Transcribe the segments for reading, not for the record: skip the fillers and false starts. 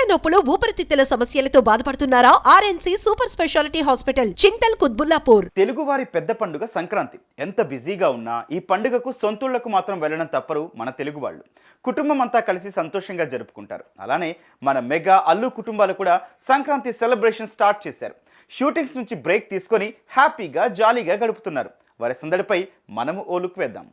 కీళ్ల నొప్పులు ఊపిరితిత్తుల సమస్యలతో బాధపడుతున్నారా? RNC super speciality hospital Chintal Quthbullapur. తెలుగువారి పెద్ద పండుగ సంక్రాంతి. ఎంత బిజీగా ఉన్నా ఈ పండుగకు సొంతూళ్లకు మాత్రం వెళ్ళడం తప్పరు మన తెలుగు వాళ్ళు. కుటుంబం అంతా కలిసి సంతోషంగా జరుపుకుంటారు. అలానే మన మెగా అల్లు కుటుంబాలు కూడా సంక్రాంతి సెలబ్రేషన్ స్టార్ట్ చేశారు. షూటింగ్స్ నుంచి బ్రేక్ తీసుకొని హ్యాపీగా జాలీగా గడుపుతున్నారు. వారి సందడిపై మనము ఓ లుక్ వేద్దాం.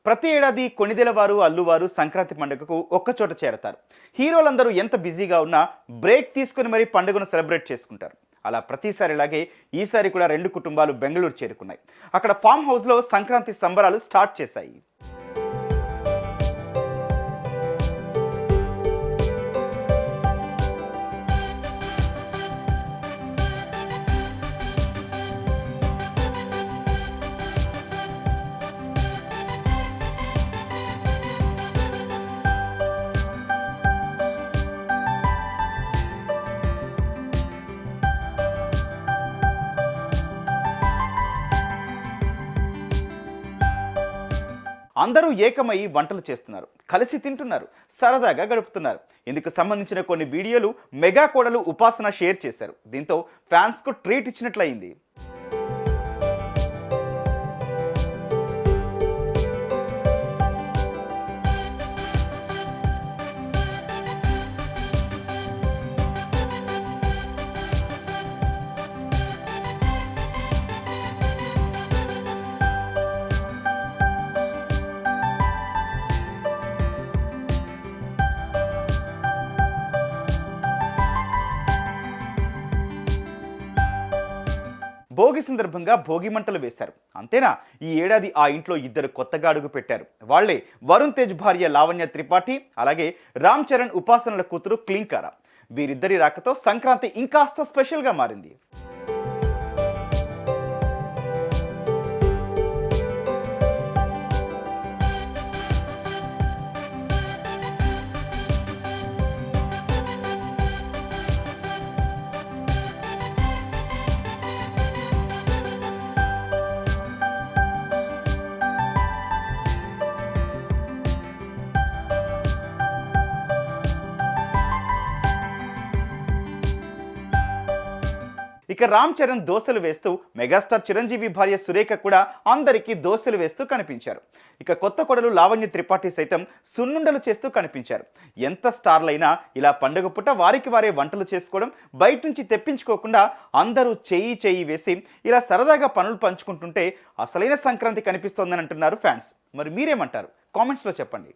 ప్రతి ఏడాది కొణిదెల వారు అల్లువారు సంక్రాంతి పండుగకు ఒక్కచోట చేరతారు. హీరోలందరూ ఎంత బిజీగా ఉన్నా బ్రేక్ తీసుకుని మరీ పండుగను సెలబ్రేట్ చేసుకుంటారు. అలా ప్రతిసారిలాగే ఈసారి కూడా రెండు కుటుంబాలు బెంగళూరు చేరుకున్నాయి. అక్కడ ఫామ్ హౌస్లో సంక్రాంతి సంబరాలు స్టార్ట్ చేశాయి. అందరూ ఏకమై వంటలు చేస్తున్నారు, కలిసి తింటున్నారు, సరదాగా గడుపుతున్నారు. ఇందుకు సంబంధించిన కొన్ని వీడియోలు మెగా కోడలు ఉపాసన షేర్ చేశారు. దీంతో ఫ్యాన్స్కు ట్రీట్ ఇచ్చినట్లయింది. భోగి సందర్భంగా భోగి మంటలు వేశారు. అంతేనా, ఈ ఏడాది ఆ ఇంట్లో ఇద్దరు కొత్తగా అడుగు పెట్టారు. వాళ్లే వరుణ్ తేజ్ భార్య లావణ్య త్రిపాఠి, అలాగే రామ్ చరణ్ ఉపాసనల కూతురు క్లింకారా. వీరిద్దరి రాకతో సంక్రాంతి ఇంకాస్త స్పెషల్గా మారింది. ఇక రామ్ చరణ్ దోశలు వేస్తూ మెగాస్టార్ చిరంజీవి భార్య సురేఖ కూడా అందరికీ దోశలు వేస్తూ కనిపించారు. ఇక కొత్త కొడలు లావణ్య త్రిపాఠి సైతం సున్నుండలు చేస్తూ కనిపించారు. ఎంత స్టార్లైనా ఇలా పండుగ పూట వారికి వారే వంటలు చేసుకోవడం, బయట నుంచి తెప్పించుకోకుండా అందరూ చెయ్యి వేసి ఇలా సరదాగా పనులు పంచుకుంటుంటే అసలైన సంక్రాంతి కనిపిస్తోందని అంటున్నారు ఫ్యాన్స్. మరి మీరేమంటారు? కామెంట్స్లో చెప్పండి.